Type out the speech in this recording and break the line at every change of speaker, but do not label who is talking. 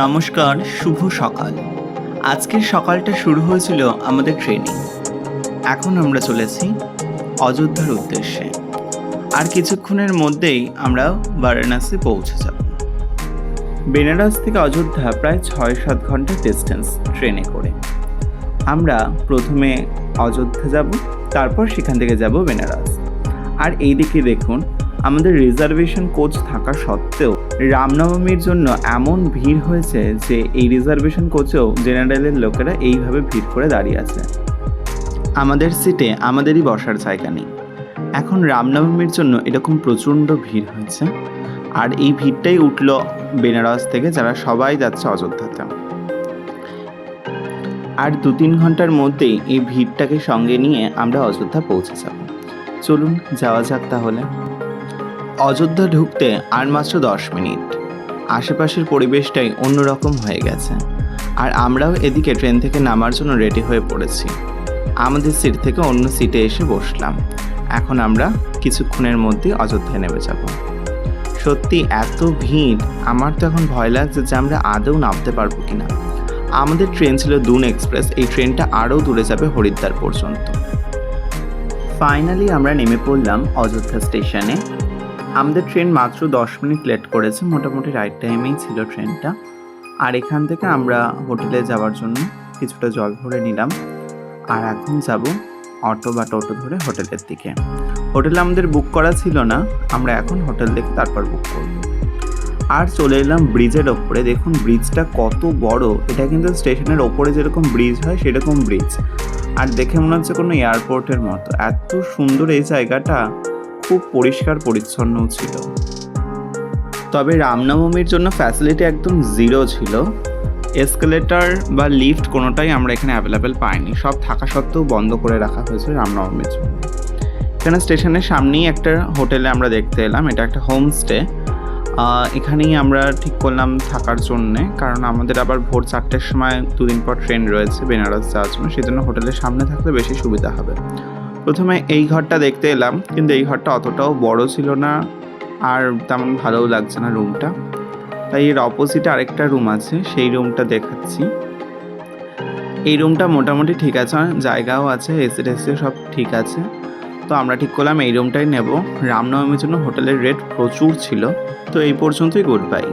নমস্কার, শুভ সকাল। আজকের সকালটা শুরু হয়েছিল আমাদের ট্রেনিং। এখন আমরা চলেছি অযোধ্যার উদ্দেশ্যে। আর কিছুক্ষণের মধ্যেই আমরা বারাণসী পৌঁছে যাব। বেনারস থেকে অযোধ্যা প্রায় ৬-৭ ঘন্টার ডিস্টেন্স ট্রেনে করে। আমরা প্রথমে অযোধ্যা যাব, তারপর সেখান থেকে যাব বেনারস। আর এই দিকে দেখুন, আমাদের রিজার্ভেশন কোচ থাকা সত্ত্বেও রামনবমীর জন্য এমন ভিড় হয়েছে যে এই রিজার্ভেশন কোচেও জেনারেলের লোকেরা এইভাবে ভিড় করে দাঁড়িয়ে আছে। আমাদের সিটে আমাদেরই বসার জায়গা নেই। এখন রামনবমীর জন্য এরকম প্রচণ্ড ভিড় হয়েছে। আর এই ভিড়টাই উঠল বেনারস থেকে, যারা সবাই যাচ্ছে অযোধ্যাতে। আর ২-৩ ঘন্টার মধ্যেই এই ভিড়টাকে সঙ্গে নিয়ে আমরা অযোধ্যা পৌঁছে যাব। চলুন যাওয়া যাক তাহলে। অযোধ্যা ঢুকতে আর মাত্র ১০ মিনিট। আশেপাশের পরিবেশটাই অন্যরকম হয়ে গেছে। আর আমরাও এদিকে ট্রেন থেকে নামার জন্য রেডি হয়ে পড়েছি। আমাদের সিট থেকে অন্য সিটে এসে বসলাম। এখন আমরা কিছুক্ষণের মধ্যে অযোধ্যায় নেমে যাব। সত্যি এত ভিড়, আমার তো এখন ভয় লাগছে যে আমরা আদৌ নামতে পারবো কিনা। আমাদের ট্রেন ছিল দুন এক্সপ্রেস। এই ট্রেনটা আরও দূরে যাবে, হরিদ্বার পর্যন্ত। ফাইনালি আমরা নেমে পড়লাম অযোধ্যা স্টেশনে। আমাদের ট্রেন মাত্র ১০ মিনিট লেট করেছে, মোটামুটি রাইট টাইমেই ছিল ট্রেনটা। আর এখান থেকে আমরা হোটেলে যাওয়ার জন্য কিছুটা জল ভরে নিলাম। আর এখন যাব অটো বা টোটো ধরে হোটেলের দিকে। হোটেল আমাদের বুক করা ছিল না, আমরা এখন হোটেল দেখে তারপর বুক করব। আর চলে এলাম ব্রিজের ওপরে। দেখুন ব্রিজটা কত বড়। এটা কিন্তু স্টেশনের ওপরে যেরকম ব্রিজ হয় সেরকম ব্রিজ। আর দেখে মনে হচ্ছে কোনো এয়ারপোর্টের মতো। এত সুন্দর এই জায়গাটা, খুব পরিষ্কার পরিচ্ছন্ন ছিল। তবে রামনবমীর জন্য ফ্যাসিলিটি একদম জিরো ছিল। এসকেলেটর বা লিফট কোনোটাই আমরা এখানে অ্যাভেলেবেল পাইনি। সব থাকা সত্ত্বেও বন্ধ করে রাখা হয়েছে রামনবমীর জন্য। এখানে স্টেশনের সামনেই একটা হোটেলে আমরা দেখতে এলাম। এটা একটা হোমস্টে। এখানেই আমরা ঠিক করলাম থাকার জন্যে, কারণ আমাদের আবার ভোর ৪টের সময় ২ দিন পর ট্রেন রয়েছে বেনারস যাওয়ার জন্য। সেই জন্য হোটেলের সামনে থাকলে বেশি সুবিধা হবে। প্রথমে এই ঘরটা দেখতে এলাম, কিন্তু এই ঘরটা অতটাও বড় ছিল না, আর তেমন ভালোও লাগছে না রুমটা। তাই এর অপোজিটে আরেকটা রুম আছে, সেই রুমটা দেখাচ্ছি। এই রুমটা মোটামুটি ঠিক আছে, জায়গাও আছে, এসি টেসি সব ঠিক আছে। তো আমরা ঠিক করলাম এই রুমটাই নেব। রামনবমীর জন্য হোটেলের রেট প্রচুর ছিল। তো এই পর্যন্তই, গুড বাই।